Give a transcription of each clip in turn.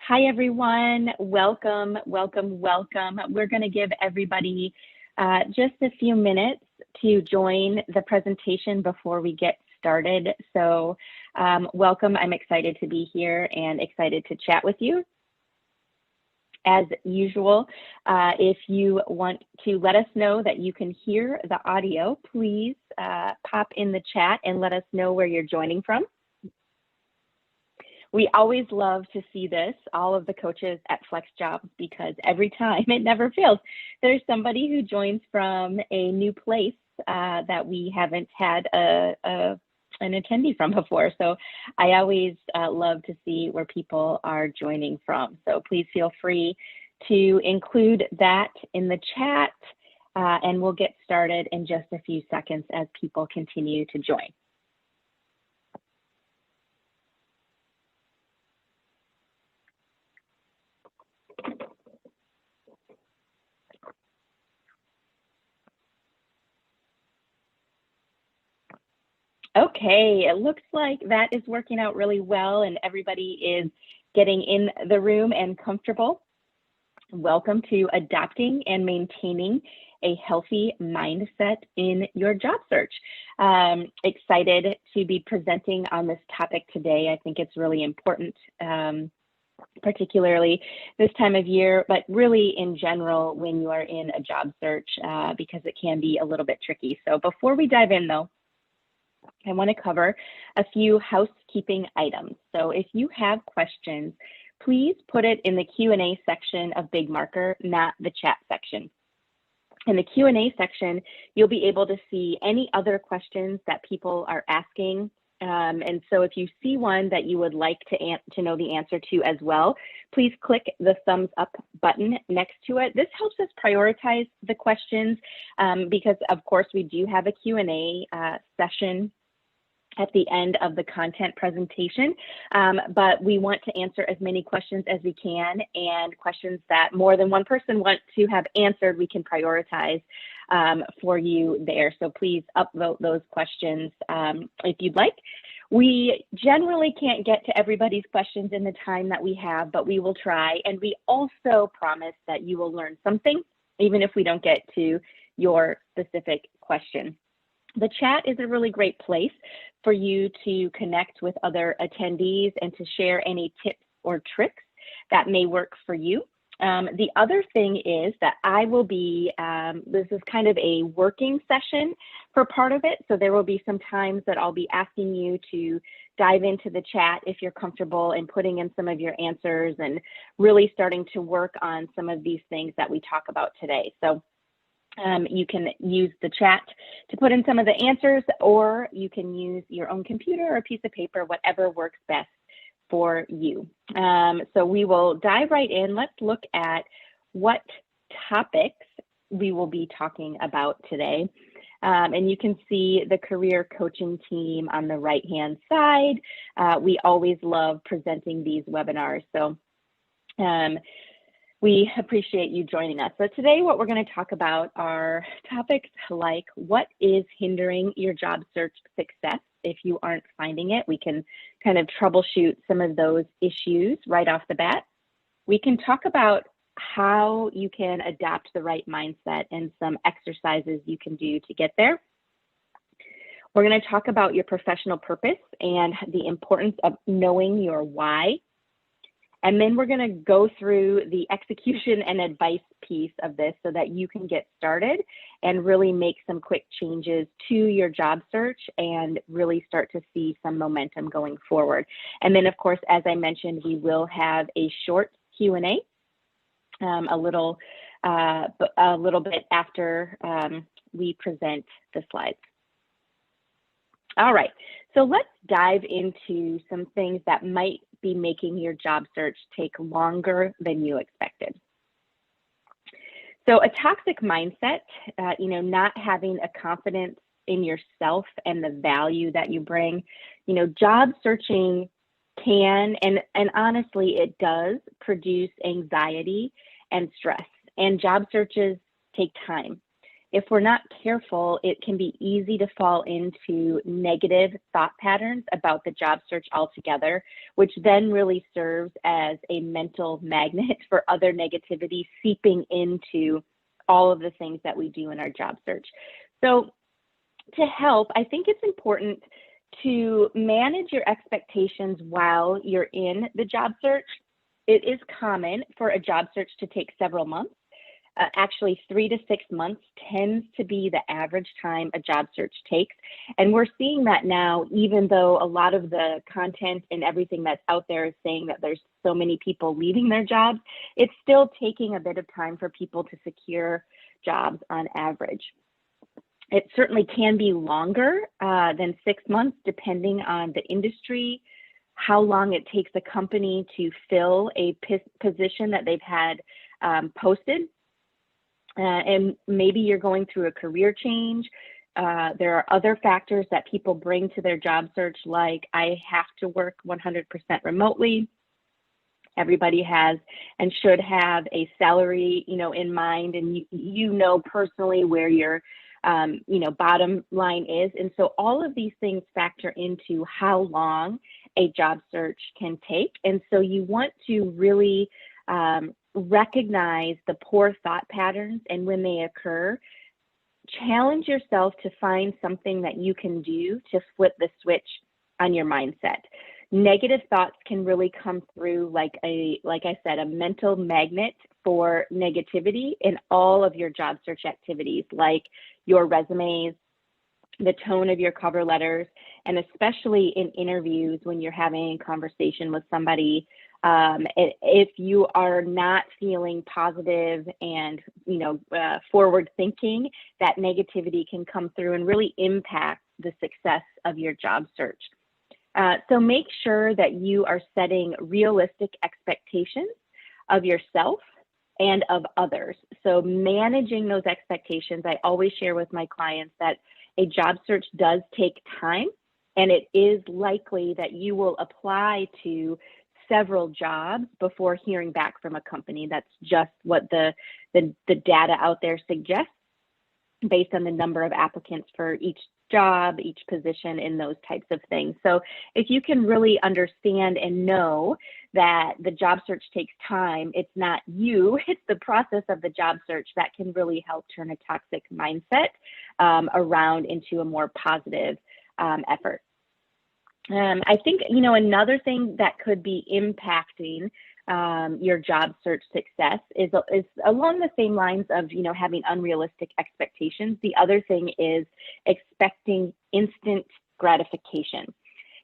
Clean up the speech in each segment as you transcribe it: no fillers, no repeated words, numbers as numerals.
Hi, everyone. Welcome, welcome, welcome. We're going to give everybody just a few minutes to join the presentation before we get started. So welcome. I'm excited to be here and excited to chat with you. As usual, if you want to let us know that you can hear the audio, please pop in the chat and let us know where you're joining from. We always love to see this, all of the coaches at FlexJobs, because every time, it never fails, there's somebody who joins from a new place that we haven't had an attendee from before. So I always love to see where people are joining from. So please feel free to include that in the chat, and we'll get started in just a few seconds as people continue to join. Okay, it looks like that is working out really well and everybody is getting in the room and comfortable. Welcome to Adopting and Maintaining a Healthy Mindset in Your Job Search. Excited to be presenting on this topic today. I think it's really important, particularly this time of year, but really in general when you are in a job search, because it can be a little bit tricky. So before we dive in though, I want to cover a few housekeeping items. So if you have questions, please put it in the Q&A section of Big Marker, not the chat section. In the Q&A section, you'll be able to see any other questions that people are asking. And so if you see one that you would like to know the answer to as well, please click the thumbs up button next to it. This helps us prioritize the questions because, of course, we do have a Q&A session at the end of the content presentation, but we want to answer as many questions as we can, and questions that more than one person wants to have answered, we can prioritize for you there. So please upvote those questions if you'd like. We generally can't get to everybody's questions in the time that we have, but we will try, and we also promise that you will learn something, even if we don't get to your specific question. The chat is a really great place for you to connect with other attendees and to share any tips or tricks that may work for you. The other thing is that I will be, this is kind of a working session for part of it. So there will be some times that I'll be asking you to dive into the chat if you're comfortable in putting in some of your answers and really starting to work on some of these things that we talk about today. So you can use the chat to put in some of the answers, or you can use your own computer or a piece of paper, whatever works best for you. So we will dive right in. Let's look at what topics we will be talking about today. And you can see the career coaching team on the right-hand side. We always love presenting these webinars. So we appreciate you joining us. So today what we're going to talk about are topics like what is hindering your job search success. If you aren't finding it, we can kind of troubleshoot some of those issues right off the bat. We can talk about how you can adopt the right mindset and some exercises you can do to get there. We're going to talk about your professional purpose and the importance of knowing your why. And then we're going to go through the execution and advice piece of this so that you can get started and really make some quick changes to your job search and really start to see some momentum going forward. And then, of course, as I mentioned, we will have a short Q&A a little bit after we present the slides. All right, so let's dive into some things that might be making your job search take longer than you expected. So a toxic mindset, not having a confidence in yourself and the value that you bring, job searching can, and honestly, it does produce anxiety and stress, and job searches take time. if we're not careful, it can be easy to fall into negative thought patterns about the job search altogether, which then really serves as a mental magnet for other negativity seeping into all of the things that we do in our job search. So to help, I think it's important to manage your expectations while you're in the job search. It is common for a job search to take several months. Actually, 3 to 6 months tends to be the average time a job search takes. And we're seeing that now, even though a lot of the content and everything that's out there is saying that there's so many people leaving their jobs, it's still taking a bit of time for people to secure jobs on average. It certainly can be longer than 6 months, depending on the industry, how long it takes a company to fill a position that they've had posted. And maybe you're going through a career change. There are other factors that people bring to their job search, like I have to work 100% remotely. Everybody has and should have a salary, in mind, and you know personally where your bottom line is. And so all of these things factor into how long a job search can take. And so you want to really recognize the poor thought patterns, and when they occur, challenge yourself to find something that you can do to flip the switch on your mindset. Negative thoughts can really come through like I said, a mental magnet for negativity in all of your job search activities, like your resumes, the tone of your cover letters, and especially in interviews when you're having a conversation with somebody. If you are not feeling positive and forward thinking, that negativity can come through and really impact the success of your job search. So make sure that you are setting realistic expectations of yourself and of others. So managing those expectations, I always share with my clients that a job search does take time, and it is likely that you will apply to several jobs before hearing back from a company. That's just what the data out there suggests based on the number of applicants for each job, each position, and those types of things. So if you can really understand and know that the job search takes time, it's not you, it's the process of the job search that can really help turn a toxic mindset around into a more positive effort. I think, another thing that could be impacting your job search success is along the same lines of, having unrealistic expectations. The other thing is expecting instant gratification.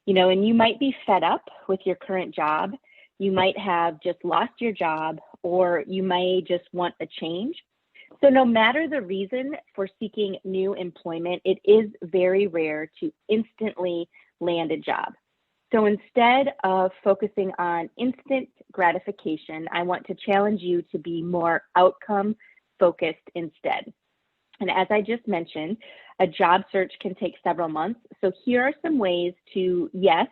And you might be fed up with your current job. You might have just lost your job, or you may just want a change. So no matter the reason for seeking new employment, it is very rare to instantly land a job. So instead of focusing on instant gratification, I want to challenge you to be more outcome focused instead. And as I just mentioned, a job search can take several months. So here are some ways to, yes,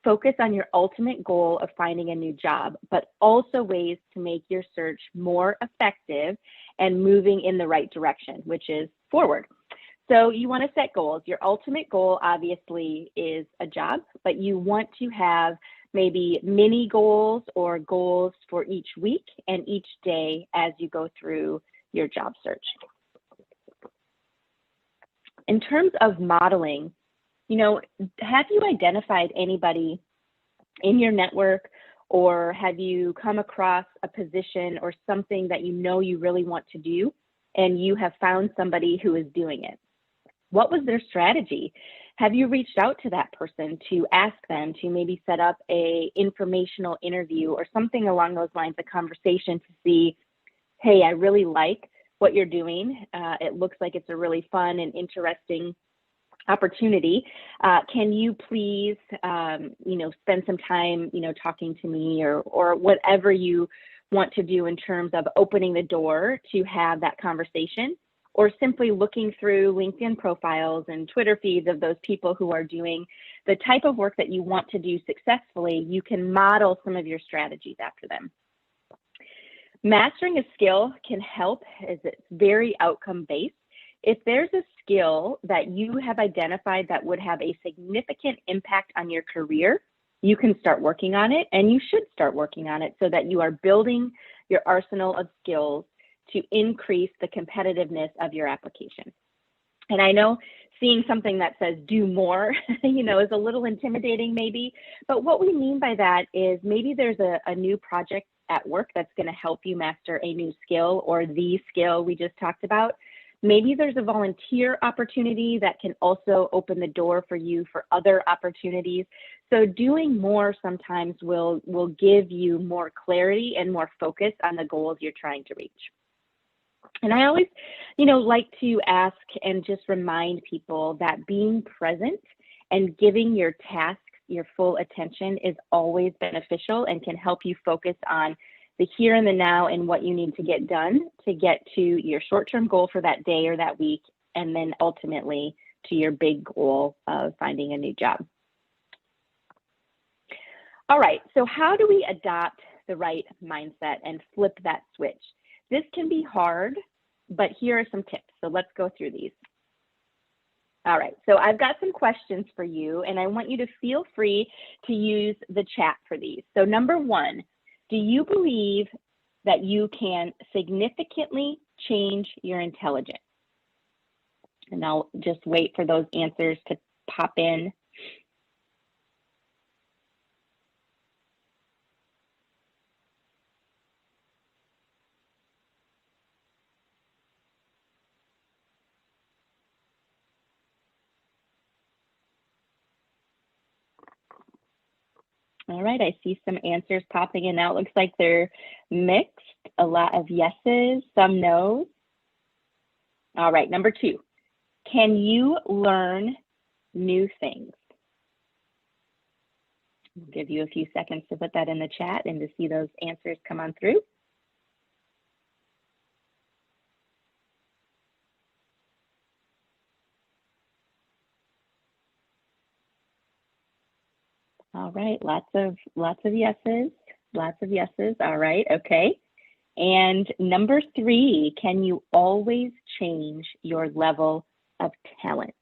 focus on your ultimate goal of finding a new job, but also ways to make your search more effective and moving in the right direction, which is forward. So you want to set goals. Your ultimate goal obviously is a job, but you want to have maybe mini goals or goals for each week and each day as you go through your job search. In terms of modeling, have you identified anybody in your network, or have you come across a position or something that you really want to do, and you have found somebody who is doing it? What was their strategy? Have you reached out to that person to ask them to maybe set up a informational interview or something along those lines of conversation to see, hey, I really like what you're doing. It looks like it's a really fun and interesting opportunity. Can you please, spend some time, talking to me, or whatever you want to do in terms of opening the door to have that conversation, or simply looking through LinkedIn profiles and Twitter feeds of those people who are doing the type of work that you want to do successfully. You can model some of your strategies after them. Mastering a skill can help, as it's very outcome-based. If there's a skill that you have identified that would have a significant impact on your career, you can start working on it, and you should start working on it so that you are building your arsenal of skills to increase the competitiveness of your application. And I know seeing something that says do more, is a little intimidating maybe, but what we mean by that is maybe there's a new project at work that's going to help you master a new skill or the skill we just talked about. Maybe there's a volunteer opportunity that can also open the door for you for other opportunities. So doing more sometimes will give you more clarity and more focus on the goals you're trying to reach. And I always, like to ask and just remind people that being present and giving your tasks your full attention is always beneficial and can help you focus on the here and the now and what you need to get done to get to your short-term goal for that day or that week, and then ultimately to your big goal of finding a new job. All right, so how do we adopt the right mindset and flip that switch? This can be hard, but here are some tips. So let's go through these. All right, so I've got some questions for you, and I want you to feel free to use the chat for these. So number one, do you believe that you can significantly change your intelligence? And I'll just wait for those answers to pop in. All right, I see some answers popping in now. It looks like they're mixed, a lot of yeses, some no's. All right, number two, can you learn new things? I'll give you a few seconds to put that in the chat and to see those answers come on through. All right, lots of yeses, lots of yeses. All right, okay. And number three, can you always change your level of talent?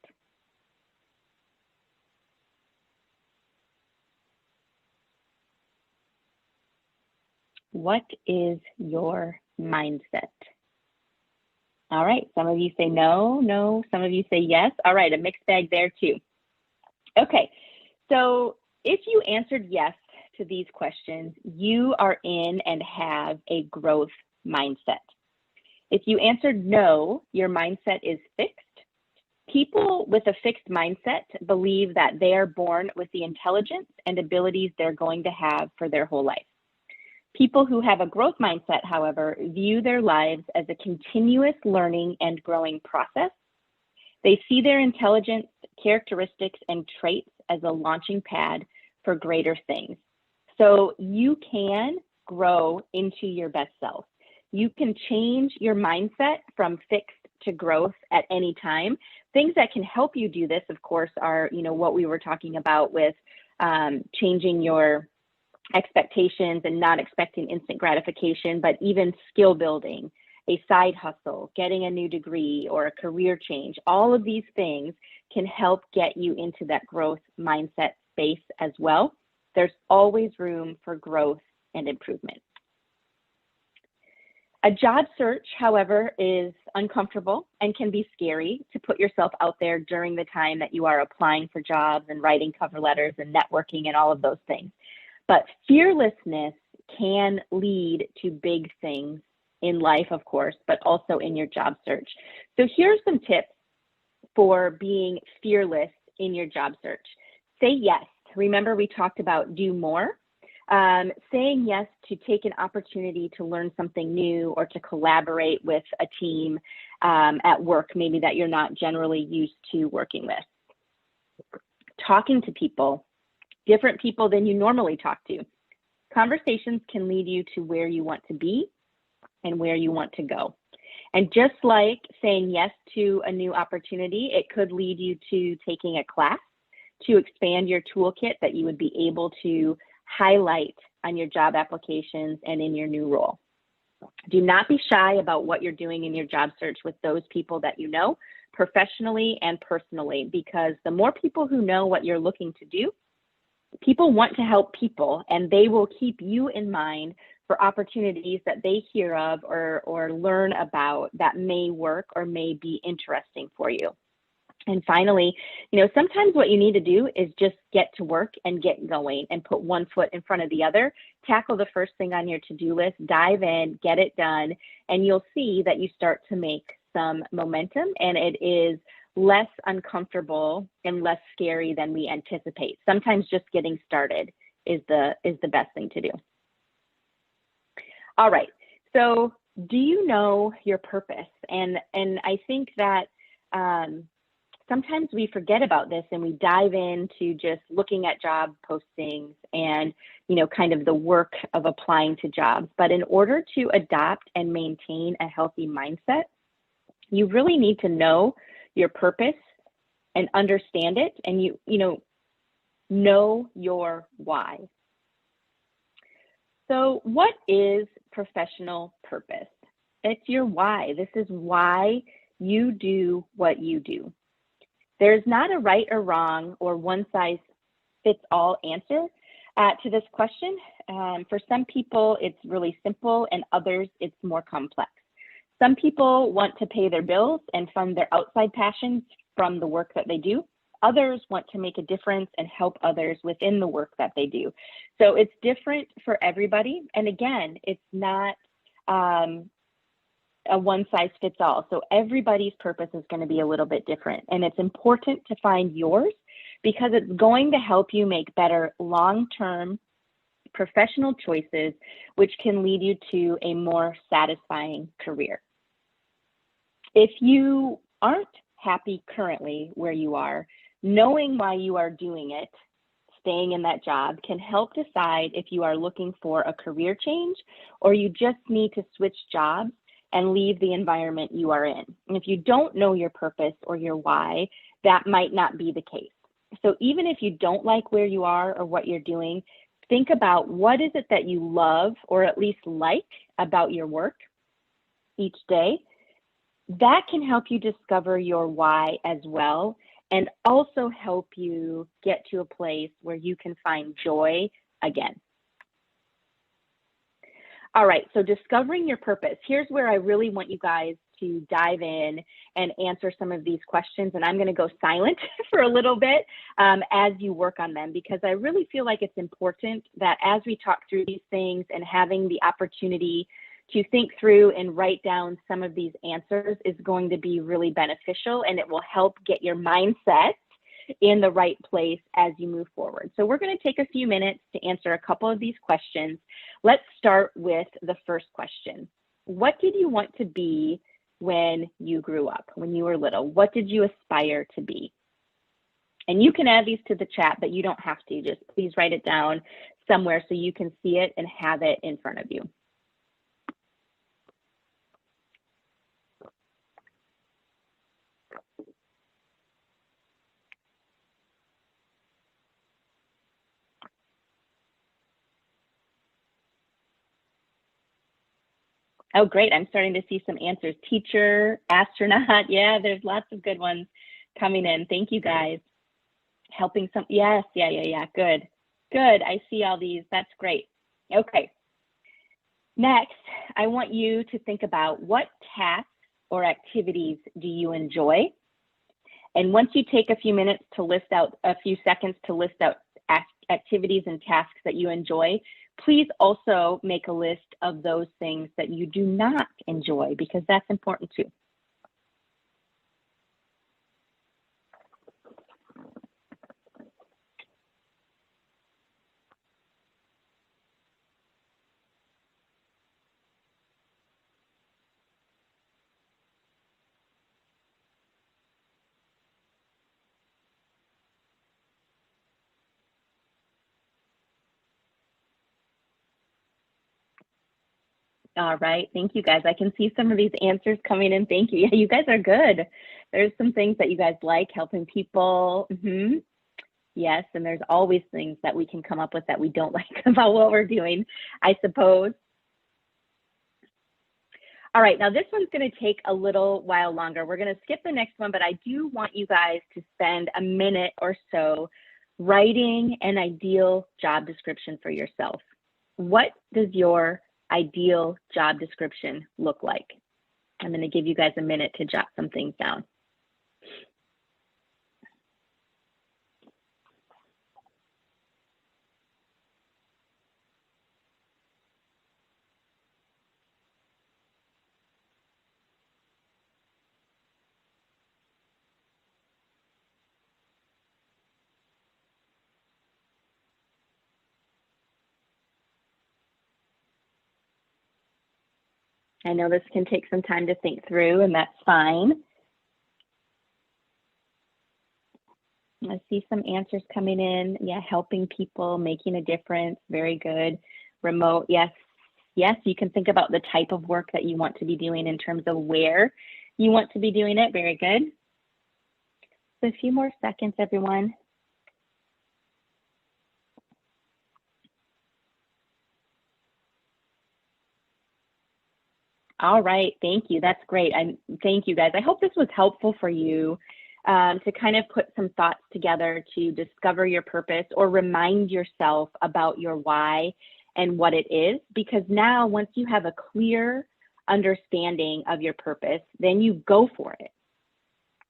What is your mindset? All right, some of you say no, some of you say yes. All right, a mixed bag there too. Okay, so if you answered yes to these questions, you are in and have a growth mindset. If you answered no, your mindset is fixed. People with a fixed mindset believe that they are born with the intelligence and abilities they're going to have for their whole life. People who have a growth mindset, however, view their lives as a continuous learning and growing process. They see their intelligence, characteristics, and traits as a launching pad for greater things. So you can grow into your best self. You can change your mindset from fixed to growth at any time. Things that can help you do this, of course, are what we were talking about with changing your expectations and not expecting instant gratification, but even skill building, a side hustle, getting a new degree, or a career change. All of these things can help get you into that growth mindset space as well. There's always room for growth and improvement. A job search, however, is uncomfortable and can be scary to put yourself out there during the time that you are applying for jobs and writing cover letters and networking and all of those things. But fearlessness can lead to big things in life, of course, but also in your job search. So here's some tips for being fearless in your job search. Say yes. Remember, we talked about do more. Saying yes to take an opportunity to learn something new or to collaborate with a team at work, maybe that you're not generally used to working with. Talking to people, different people than you normally talk to. Conversations can lead you to where you want to be and where you want to go. And just like saying yes to a new opportunity, it could lead you to taking a class to expand your toolkit that you would be able to highlight on your job applications and in your new role. Do not be shy about what you're doing in your job search with those people that you know, professionally and personally, because the more people who know what you're looking to do, people want to help people, and they will keep you in mind for opportunities that they hear of or learn about that may work or may be interesting for you. And finally, sometimes what you need to do is just get to work and get going and put one foot in front of the other, tackle the first thing on your to-do list, dive in, get it done, and you'll see that you start to make some momentum, and it is less uncomfortable and less scary than we anticipate. Sometimes just getting started is the best thing to do. All right, so do you know your purpose? And I think that sometimes we forget about this and we dive into just looking at job postings and, kind of the work of applying to jobs. But in order to adopt and maintain a healthy mindset, you really need to know your purpose and understand it, and know your why. So what is professional purpose? It's your why. This is why you do what you do. There's not a right or wrong or one size fits all answer to this question. For some people, it's really simple, and others, it's more complex. Some people want to pay their bills and fund their outside passions from the work that they do. Others want to make a difference and help others within the work that they do. So it's different for everybody. And again, it's not a one size fits all. So everybody's purpose is going to be a little bit different. And it's important to find yours because it's going to help you make better long-term professional choices, which can lead you to a more satisfying career. If you aren't happy currently where you are, knowing why you are doing it, staying in that job, can help decide if you are looking for a career change or you just need to switch jobs and leave the environment you are in. And if you don't know your purpose or your why, that might not be the case. So even if you don't like where you are or what you're doing, think about what is it that you love or at least like about your work each day. That can help you discover your why as well, and also help you get to a place where you can find joy again. All right, so discovering your purpose. Here's where I really want you guys to dive in and answer some of these questions. And I'm going to go silent for a little bit as you work on them, because I really feel like it's important that as we talk through these things and having the opportunity to think through and write down some of these answers is going to be really beneficial, and it will help get your mindset in the right place as you move forward. So we're going to take a few minutes to answer a couple of these questions. Let's start with the first question. What did you want to be when you grew up, when you were little? What did you aspire to be? And you can add these to the chat, but you don't have to. Just please write it down somewhere so you can see it and have it in front of you. Oh, great. I'm starting to see some answers. Teacher, astronaut. Yeah, there's lots of good ones coming in. Thank you, guys. Helping some. Yes. Yeah. Good. I see all these. That's great. Okay. Next, I want you to think about what tasks or activities do you enjoy? And once you take a few minutes to list out, a few seconds to list out activities and tasks that you enjoy, please also make a list of those things that you do not enjoy, because that's important too. All right, thank you guys. I can see some of these answers coming in. Thank you. Yeah, you guys are good. There's some things that you guys like, helping people. Yes, and there's always things that we can come up with that we don't like about what we're doing, I suppose. All right, now this one's going to take a little while longer. We're going to skip the next one, but I do want you guys to spend a minute or so writing an ideal job description for yourself. What does your ideal job description look like? I'm going to give you guys a minute to jot some things down. I know this can take some time to think through, and that's fine. I see some answers coming in. Yeah, helping people, making a difference. Very good. Remote, yes. Yes, you can think about the type of work that you want to be doing in terms of where you want to be doing it. Very good. So a few more seconds, everyone. All right, thank you. That's great. Thank you, guys. I hope this was helpful for you to kind of put some thoughts together to discover your purpose or remind yourself about your why and what it is. Because now, once you have a clear understanding of your purpose, then you go for it.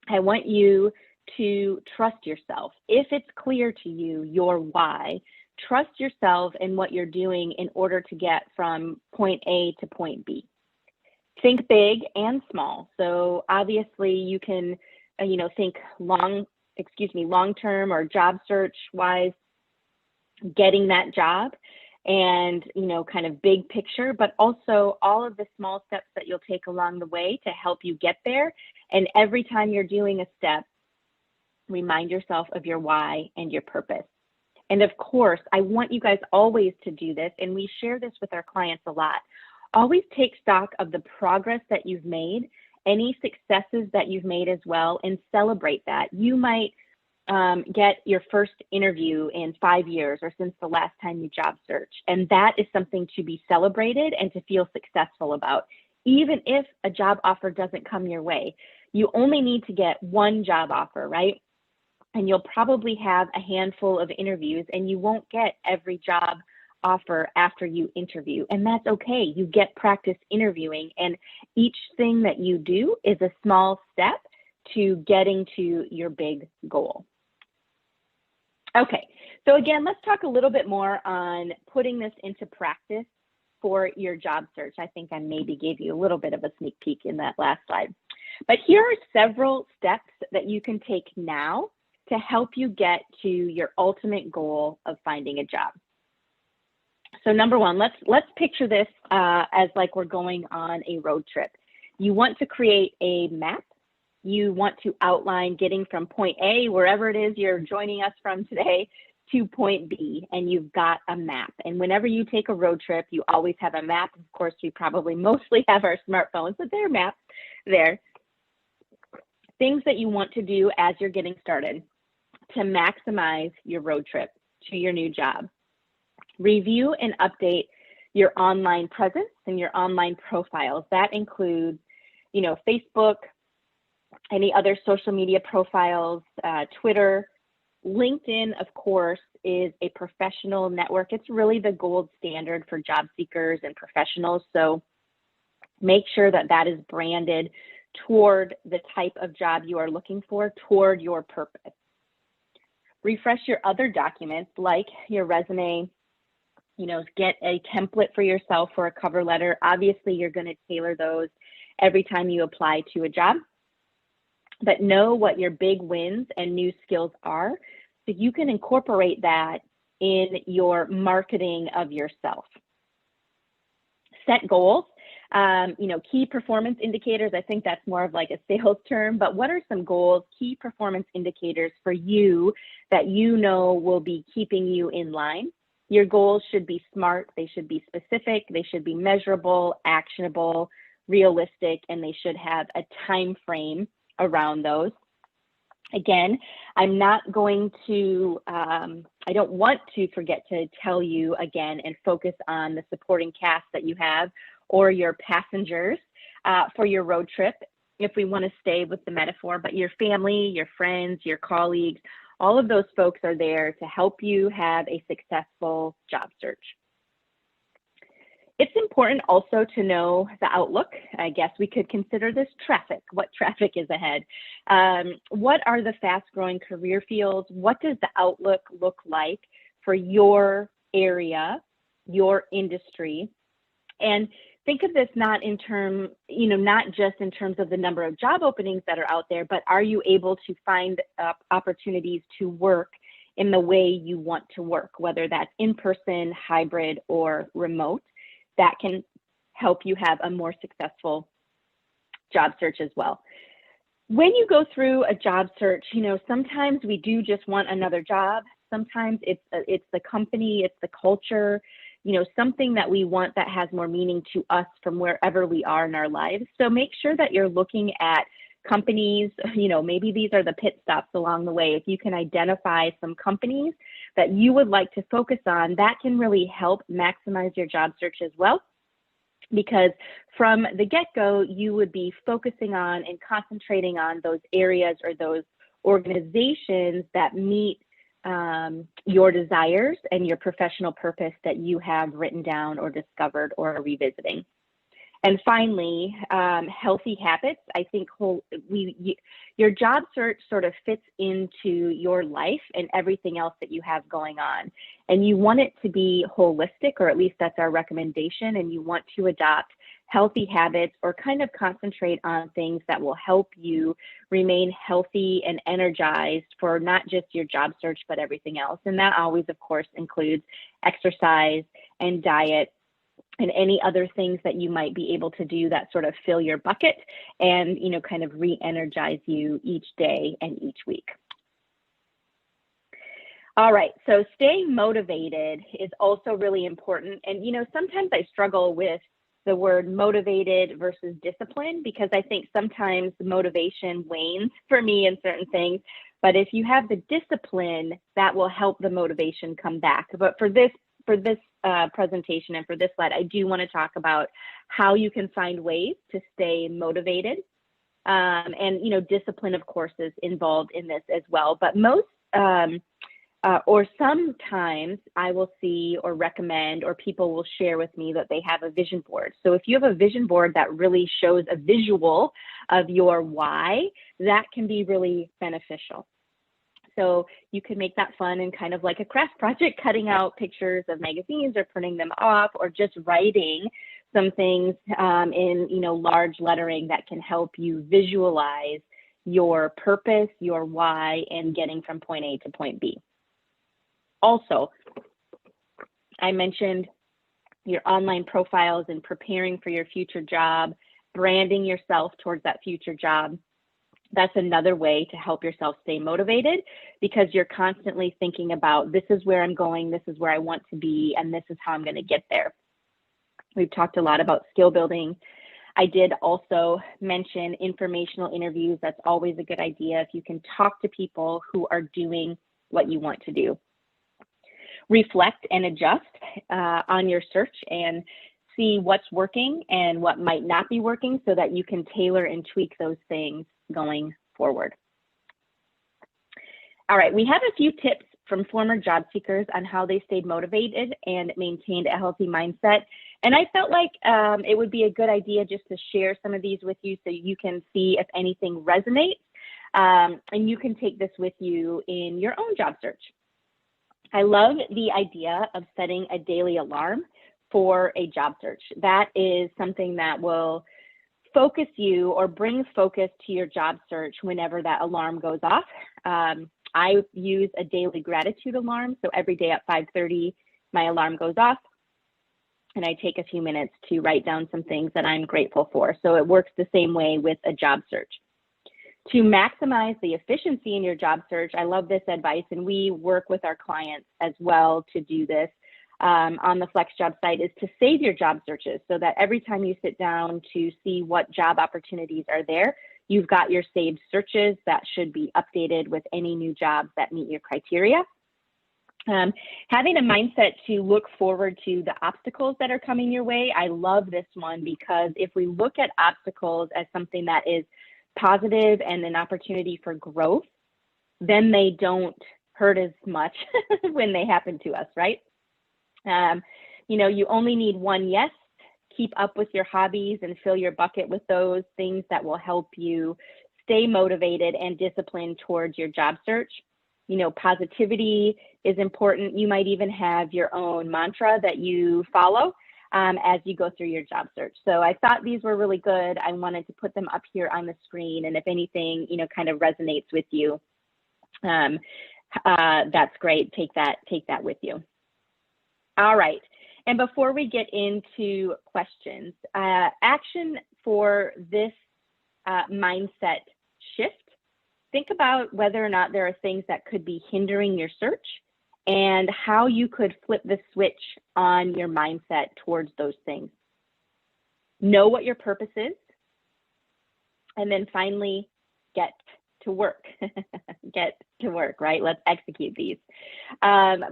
I want you to trust yourself. If it's clear to you, your why, trust yourself in what you're doing in order to get from point A to point B. Think big and small. So obviously you can, think long-term or job search wise, getting that job and, kind of big picture, but also all of the small steps that you'll take along the way to help you get there. And every time you're doing a step, remind yourself of your why and your purpose. And of course, I want you guys always to do this, and we share this with our clients a lot. Always take stock of the progress that you've made, any successes that you've made as well, and celebrate that. You might get your first interview in 5 years or since the last time you job search. And that is something to be celebrated and to feel successful about. Even if a job offer doesn't come your way, you only need to get one job offer, right? And you'll probably have a handful of interviews, and you won't get every job offer after you interview, and that's okay. You get practice interviewing, and each thing that you do is a small step to getting to your big goal. Okay, so again, let's talk a little bit more on putting this into practice for your job search. I think I maybe gave you a little bit of a sneak peek in that last slide, but here are several steps that you can take now to help you get to your ultimate goal of finding a job. So number one, let's picture this as like we're going on a road trip. You want to create a map. You want to outline getting from point A, wherever it is you're joining us from today, to point B, and you've got a map. And whenever you take a road trip, you always have a map. Of course, we probably mostly have our smartphones, but there are maps there. Things that you want to do as you're getting started to maximize your road trip to your new job. Review and update your online presence and your online profiles. That includes, Facebook, any other social media profiles, Twitter. LinkedIn, of course, is a professional network. It's really the gold standard for job seekers and professionals. So make sure that that is branded toward the type of job you are looking for, toward your purpose. Refresh your other documents like your resume. Get a template for yourself for a cover letter. Obviously, you're going to tailor those every time you apply to a job, but know what your big wins and new skills are so you can incorporate that in your marketing of yourself. Set goals. Key performance indicators. I think that's more of like a sales term, but what are some goals, key performance indicators for you that will be keeping you in line? Your goals should be SMART, they should be specific, they should be measurable, actionable, realistic, and they should have a time frame around those. Again, I'm not going to, I don't want to forget to tell you again and focus on the supporting cast that you have or your passengers for your road trip, if we want to stay with the metaphor, but your family, your friends, your colleagues, all of those folks are there to help you have a successful job search. It's important also to know the outlook. I guess we could consider this traffic, what traffic is ahead. What are the fast-growing career fields? What does the outlook look like for your area, your industry? And think of this not in term, not just in terms of the number of job openings that are out there, but are you able to find opportunities to work in the way you want to work, whether that's in person, hybrid, or remote? That can help you have a more successful job search as well. When you go through a job search, sometimes we do just want another job. Sometimes it's the company, it's the culture, something that we want that has more meaning to us from wherever we are in our lives. So make sure that you're looking at companies, maybe these are the pit stops along the way. If you can identify some companies that you would like to focus on, that can really help maximize your job search as well. Because from the get-go, you would be focusing on and concentrating on those areas or those organizations that meet your desires and your professional purpose that you have written down or discovered or are revisiting. And finally, healthy habits. I think your job search sort of fits into your life and everything else that you have going on. And you want it to be holistic, or at least that's our recommendation, and you want to adopt healthy habits or kind of concentrate on things that will help you remain healthy and energized for not just your job search, but everything else. And that always, of course, includes exercise and diet and any other things that you might be able to do that sort of fill your bucket and, kind of re-energize you each day and each week. All right, so staying motivated is also really important. And, sometimes I struggle with the word motivated versus discipline, because I think sometimes the motivation wanes for me in certain things. But if you have the discipline, that will help the motivation come back. But for this presentation and for this slide, I do want to talk about how you can find ways to stay motivated. And, discipline, of course, is involved in this as well. But most or sometimes I will see or recommend, or people will share with me that they have a vision board. So if you have a vision board that really shows a visual of your why, that can be really beneficial. So you can make that fun and kind of like a craft project, cutting out pictures of magazines or printing them off, or just writing some things in large lettering that can help you visualize your purpose, your why, and getting from point A to point B. Also, I mentioned your online profiles and preparing for your future job, branding yourself towards that future job. That's another way to help yourself stay motivated, because you're constantly thinking about, this is where I'm going, this is where I want to be, and this is how I'm going to get there. We've talked a lot about skill building. I did also mention informational interviews. That's always a good idea if you can talk to people who are doing what you want to do. Reflect and adjust on your search and see what's working and what might not be working, so that you can tailor and tweak those things going forward. All right, we have a few tips from former job seekers on how they stayed motivated and maintained a healthy mindset. And I felt like it would be a good idea just to share some of these with you so you can see if anything resonates, and you can take this with you in your own job search. I love the idea of setting a daily alarm for a job search. That is something that will focus you or bring focus to your job search whenever that alarm goes off. I use a daily gratitude alarm. So every day at 5:30, my alarm goes off, and I take a few minutes to write down some things that I'm grateful for. So it works the same way with a job search. To maximize the efficiency in your job search, I love this advice, and we work with our clients as well to do this on the FlexJobs site, is to save your job searches, so that every time you sit down to see what job opportunities are there, you've got your saved searches that should be updated with any new jobs that meet your criteria. Having a mindset to look forward to the obstacles that are coming your way. I love this one because if we look at obstacles as something that is positive and an opportunity for growth, then they don't hurt as much when they happen to us, right? You only need one yes. Keep up with your hobbies and fill your bucket with those things that will help you stay motivated and disciplined towards your job search. Positivity is important. You might even have your own mantra that you follow as you go through your job search. So I thought these were really good. I wanted to put them up here on the screen. And if anything, kind of resonates with you, that's great. Take that with you. All right. And before we get into questions, action for this mindset shift, think about whether or not there are things that could be hindering your search and how you could flip the switch on your mindset towards those things. Know what your purpose is. And then finally, get to work. Get to work, right? Let's execute these.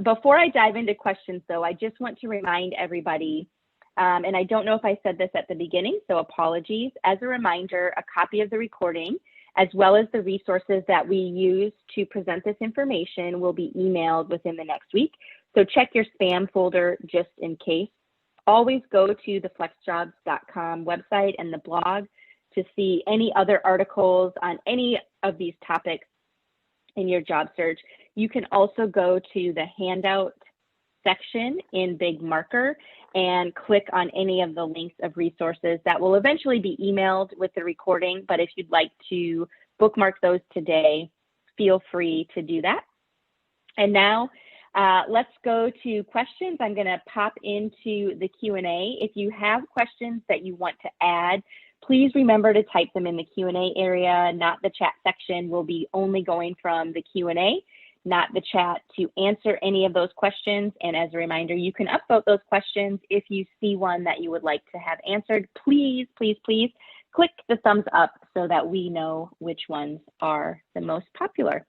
Before I dive into questions, though, I just want to remind everybody, and I don't know if I said this at the beginning, so apologies. As a reminder, a copy of the recording, as well as the resources that we use to present this information, will be emailed within the next week. So check your spam folder just in case. Always go to the FlexJobs.com website and the blog to see any other articles on any of these topics in your job search. You can also go to the handout section in big marker and click on any of the links of resources that will eventually be emailed with the recording. But if you'd like to bookmark those today, feel free to do that. And now let's go to questions. I'm going to pop into the Q&A. If you have questions that you want to add, please remember to type them in the Q&A area, not the chat section. We'll be only going from the Q&A, not the chat, to answer any of those questions. And as a reminder, you can upvote those questions. If you see one that you would like to have answered, please, please, please click the thumbs up so that we know which ones are the most popular.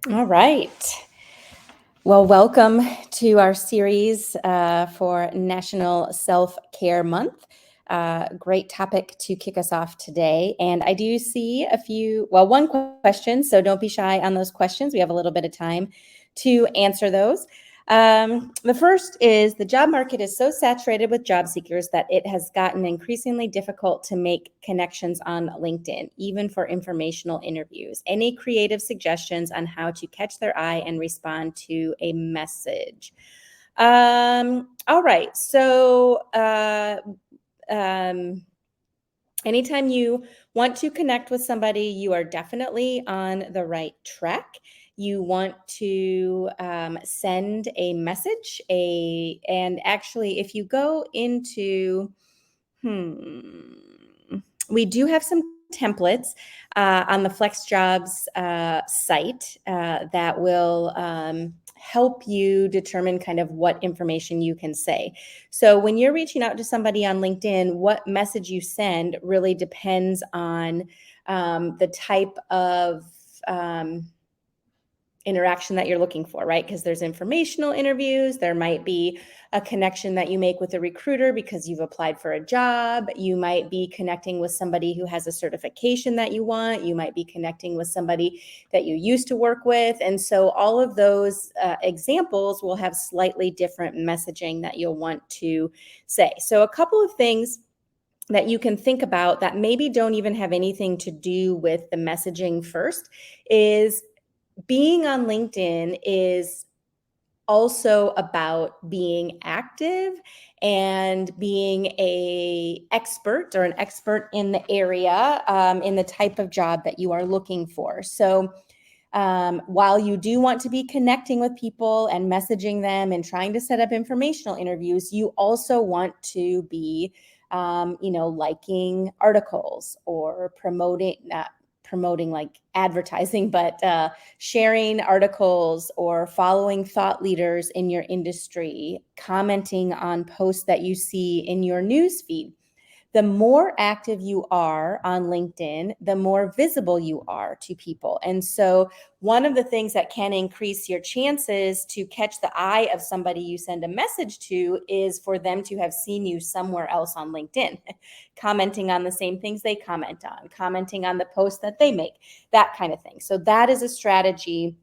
All right. Well, welcome to our series for National Self-Care Month. Great topic to kick us off today. And I do see one question, so don't be shy on those questions. We have a little bit of time to answer those. The first is, the job market is so saturated with job seekers that it has gotten increasingly difficult to make connections on LinkedIn, even for informational interviews. Any creative suggestions on how to catch their eye and respond to a message? All right. So anytime you want to connect with somebody, you are definitely on the right track. You want to send a message, and actually, if you go into, we do have some templates on the FlexJobs site that will help you determine kind of what information you can say. So when you're reaching out to somebody on LinkedIn, what message you send really depends on the type of interaction that you're looking for, right? Because there's informational interviews. There might be a connection that you make with a recruiter because you've applied for a job. You might be connecting with somebody who has a certification that you want. You might be connecting with somebody that you used to work with. And so all of those examples will have slightly different messaging that you'll want to say. So a couple of things that you can think about that maybe don't even have anything to do with the messaging first is, being on LinkedIn is also about being active and being an expert in the area, in the type of job that you are looking for. So while you do want to be connecting with people and messaging them and trying to set up informational interviews, you also want to be, liking articles or promoting promoting like advertising, but sharing articles or following thought leaders in your industry, commenting on posts that you see in your news feed. The more active you are on LinkedIn, the more visible you are to people. And so one of the things that can increase your chances to catch the eye of somebody you send a message to is for them to have seen you somewhere else on LinkedIn, commenting on the same things they comment on, commenting on the posts that they make, that kind of thing. So that is a strategy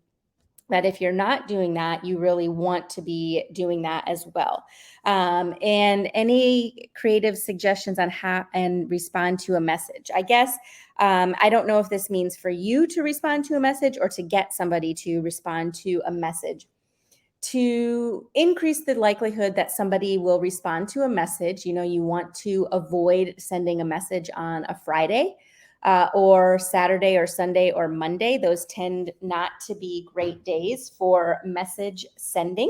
that if you're not doing that, you really want to be doing that as well. And any creative suggestions on how and respond to a message? I guess I don't know if this means for you to respond to a message or to get somebody to respond to a message. To increase the likelihood that somebody will respond to a message, you want to avoid sending a message on a Friday or Saturday or Sunday or Monday. Those tend not to be great days for message sending.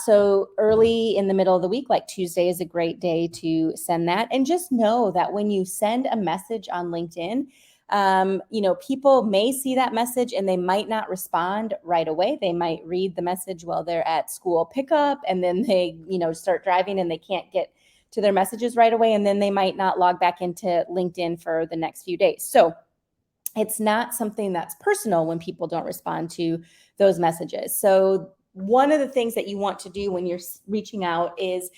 So early in the middle of the week, like Tuesday is a great day to send that. And just know that when you send a message on LinkedIn, people may see that message and they might not respond right away. They might read the message while they're at school pickup, and then they, start driving and they can't get to their messages right away. And then they might not log back into LinkedIn for the next few days. So it's not something that's personal when people don't respond to those messages. So one of the things that you want to do when you're reaching out is,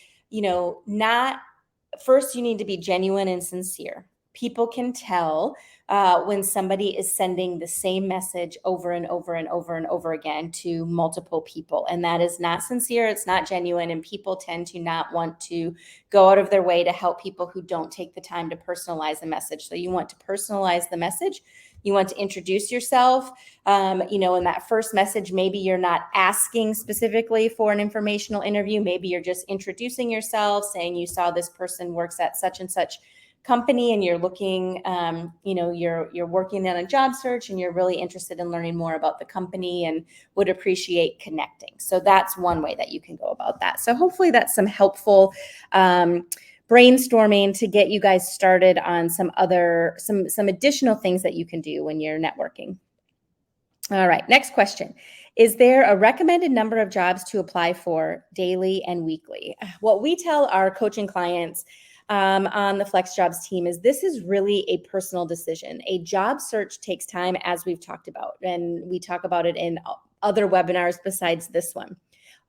first you need to be genuine and sincere. People can tell when somebody is sending the same message over and over and over and over again to multiple people. And that is not sincere. It's not genuine. And people tend to not want to go out of their way to help people who don't take the time to personalize the message. So you want to personalize the message. You want to introduce yourself. In that first message, maybe you're not asking specifically for an informational interview. Maybe you're just introducing yourself, saying you saw this person works at such and such company and you're looking, you're working on a job search and you're really interested in learning more about the company and would appreciate connecting. So that's one way that you can go about that. So hopefully that's some helpful brainstorming to get you guys started on some additional things that you can do when you're networking. All right, next question. Is there a recommended number of jobs to apply for daily and weekly? What we tell our coaching clients on the FlexJobs team is this is really a personal decision. A job search takes time, as we've talked about, and we talk about it in other webinars besides this one.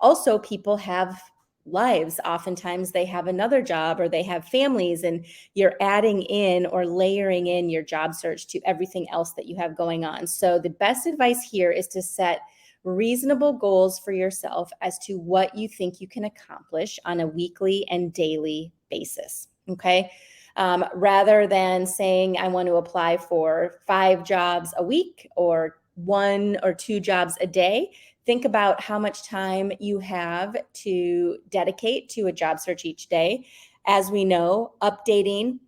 Also, people have lives. Oftentimes they have another job or they have families, and you're adding in or layering in your job search to everything else that you have going on. So the best advice here is to set reasonable goals for yourself as to what you think you can accomplish on a weekly and daily basis. Okay. Rather than saying, I want to apply for 5 jobs a week or 1 or 2 jobs a day, think about how much time you have to dedicate to a job search each day. As we know, updating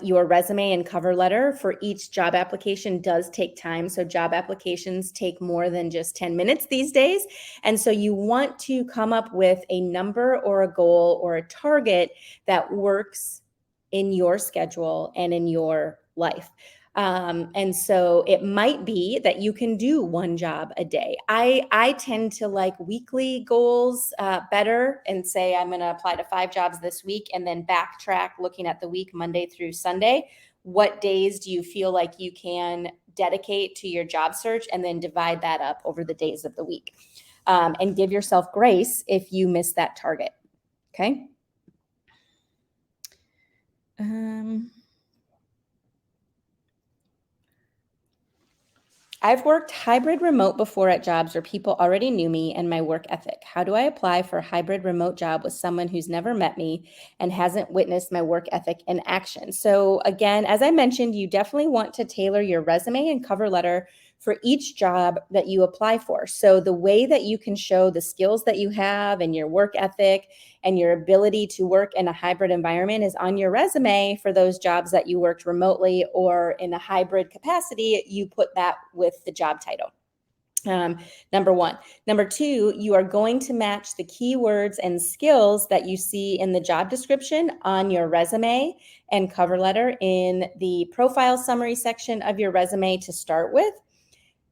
your resume and cover letter for each job application does take time. So job applications take more than just 10 minutes these days. And so you want to come up with a number or a goal or a target that works in your schedule and in your life. And so it might be that you can do 1 job a day. I tend to like weekly goals better and say I'm going to apply to 5 jobs this week and then backtrack looking at the week, Monday through Sunday. What days do you feel like you can dedicate to your job search, and then divide that up over the days of the week, and give yourself grace if you miss that target. Okay. I've worked hybrid remote before at jobs where people already knew me and my work ethic. How do I apply for a hybrid remote job with someone who's never met me and hasn't witnessed my work ethic in action? So again, as I mentioned, you definitely want to tailor your resume and cover letter for each job that you apply for. So the way that you can show the skills that you have and your work ethic and your ability to work in a hybrid environment is on your resume for those jobs that you worked remotely or in a hybrid capacity. You put that with the job title. Number one. Number two, you are going to match the keywords and skills that you see in the job description on your resume and cover letter in the profile summary section of your resume to start with.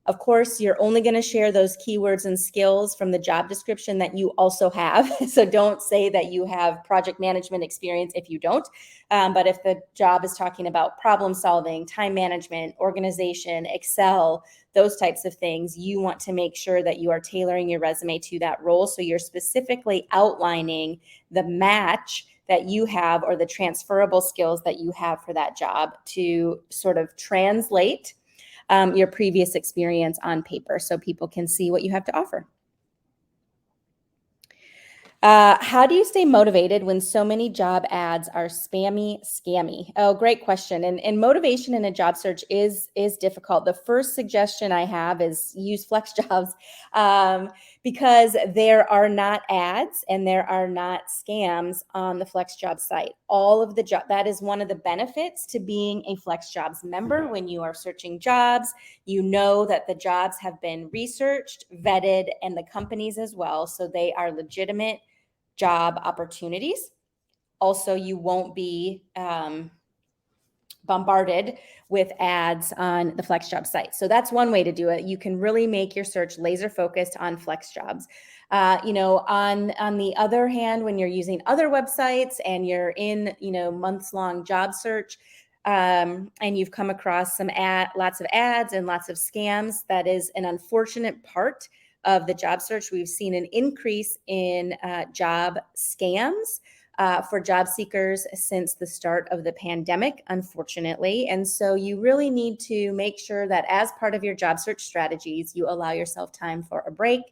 Of course, you're only going to share those keywords and skills from the job description that you also have. So don't say that you have project management experience if you don't. But if the job is talking about problem solving, time management, organization, Excel, those types of things, you want to make sure that you are tailoring your resume to that role. So you're specifically outlining the match that you have or the transferable skills that you have for that job to sort of translate your previous experience on paper so people can see what you have to offer. How do you stay motivated when so many job ads are spammy, scammy? Oh, great question. And motivation in a job search is difficult. The first suggestion I have is use FlexJobs because there are not ads and there are not scams on the FlexJobs site. All of the that is one of the benefits to being a FlexJobs member. When you are searching jobs, you know that the jobs have been researched, vetted, and the companies as well. So they are legitimate job opportunities. Also, you won't be bombarded with ads on the FlexJobs site. So that's one way to do it. You can really make your search laser focused on FlexJobs. On the other hand, when you're using other websites and you're in, months long job search, and you've come across lots of ads and lots of scams, that is an unfortunate part of the job search. We've seen an increase in job scams for job seekers since the start of the pandemic, unfortunately. And so you really need to make sure that as part of your job search strategies, you allow yourself time for a break,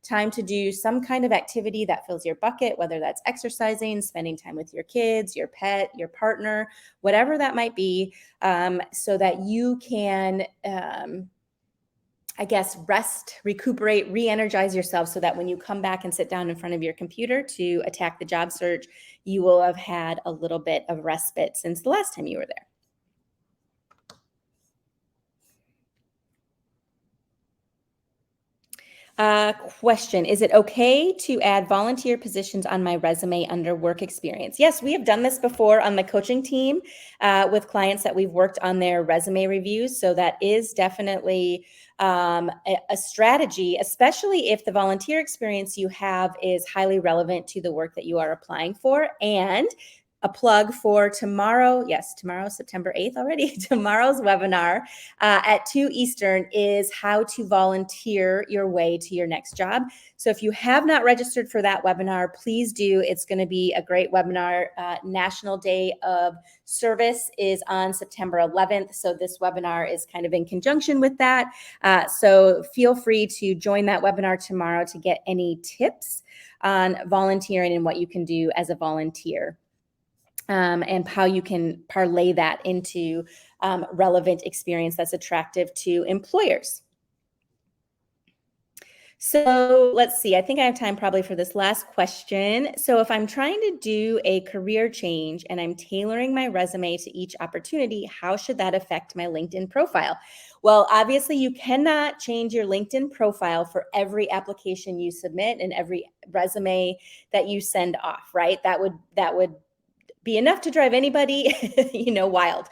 time to do some kind of activity that fills your bucket, whether that's exercising, spending time with your kids, your pet, your partner, whatever that might be, so that you can rest, recuperate, re-energize yourself so that when you come back and sit down in front of your computer to attack the job search, you will have had a little bit of respite since the last time you were there. Question, is it okay to add volunteer positions on my resume under work experience? Yes, we have done this before on the coaching team with clients that we've worked on their resume reviews. So that is definitely a strategy, especially if the volunteer experience you have is highly relevant to the work that you are applying for. And a plug for tomorrow. Yes, tomorrow, September 8th already. Tomorrow's webinar at 2 Eastern is how to volunteer your way to your next job. So if you have not registered for that webinar, please do. It's going to be a great webinar. National Day of Service is on September 11th. So this webinar is kind of in conjunction with that. So feel free to join that webinar tomorrow to get any tips on volunteering and what you can do as a volunteer. And how you can parlay that into relevant experience that's attractive to employers. So let's see, I think I have time probably for this last question. So if I'm trying to do a career change and I'm tailoring my resume to each opportunity, how should that affect my LinkedIn profile? Well, obviously you cannot change your LinkedIn profile for every application you submit and every resume that you send off, right? That would be enough to drive anybody, wild.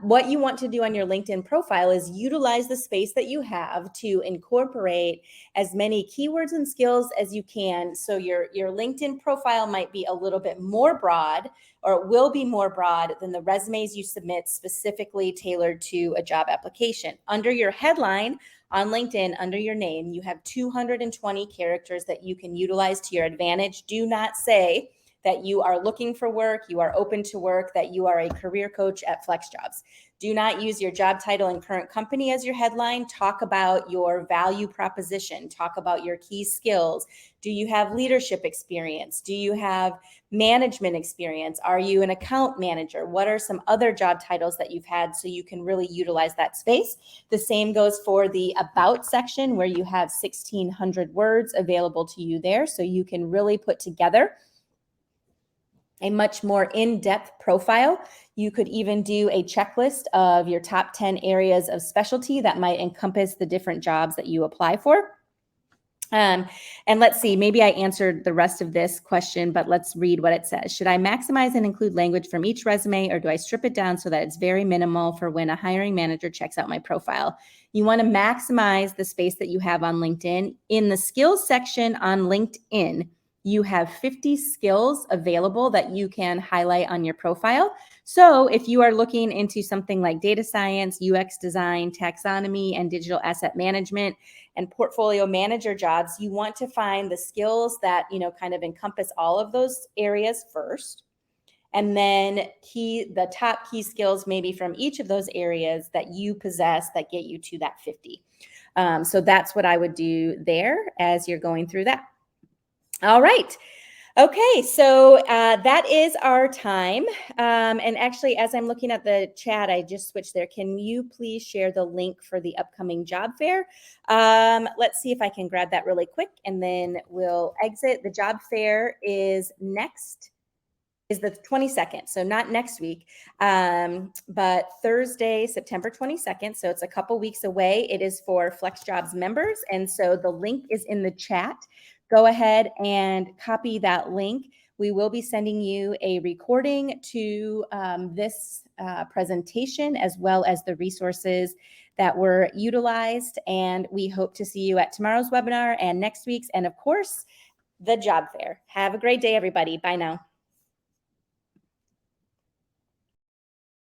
What you want to do on your LinkedIn profile is utilize the space that you have to incorporate as many keywords and skills as you can. So your LinkedIn profile might be a little bit more broad, or it will be more broad than the resumes you submit specifically tailored to a job application. Under your headline on LinkedIn, under your name, you have 220 characters that you can utilize to your advantage. Do not say that you are looking for work, you are open to work, that you are a career coach at FlexJobs. Do not use your job title and current company as your headline. Talk about your value proposition. Talk about your key skills. Do you have leadership experience? Do you have management experience? Are you an account manager? What are some other job titles that you've had so you can really utilize that space? The same goes for the About section, where you have 1,600 words available to you there, so you can really put together a much more in-depth profile. You could even do a checklist of your top 10 areas of specialty that might encompass the different jobs that you apply for. And let's see, maybe I answered the rest of this question, but let's read what it says. Should I maximize and include language from each resume, or do I strip it down so that it's very minimal for when a hiring manager checks out my profile? You want to maximize the space that you have on LinkedIn. In the skills section on LinkedIn, you have 50 skills available that you can highlight on your profile. So if you are looking into something like data science, UX design, taxonomy, and digital asset management, and portfolio manager jobs, you want to find the skills that, kind of encompass all of those areas first. And then the top key skills maybe from each of those areas that you possess that get you to that 50. So that's what I would do there as you're going through that. All right. Okay, so that is our time. And actually, as I'm looking at the chat, I just switched there. Can you please share the link for the upcoming job fair? Let's see if I can grab that really quick, and then we'll exit. The job fair is the 22nd, so not next week, but Thursday, September 22nd. So it's a couple weeks away. It is for FlexJobs members, and so the link is in the chat. Go ahead and copy that link. We will be sending you a recording to this presentation, as well as the resources that were utilized. And we hope to see you at tomorrow's webinar and next week's, and of course, the job fair. Have a great day, everybody. Bye now.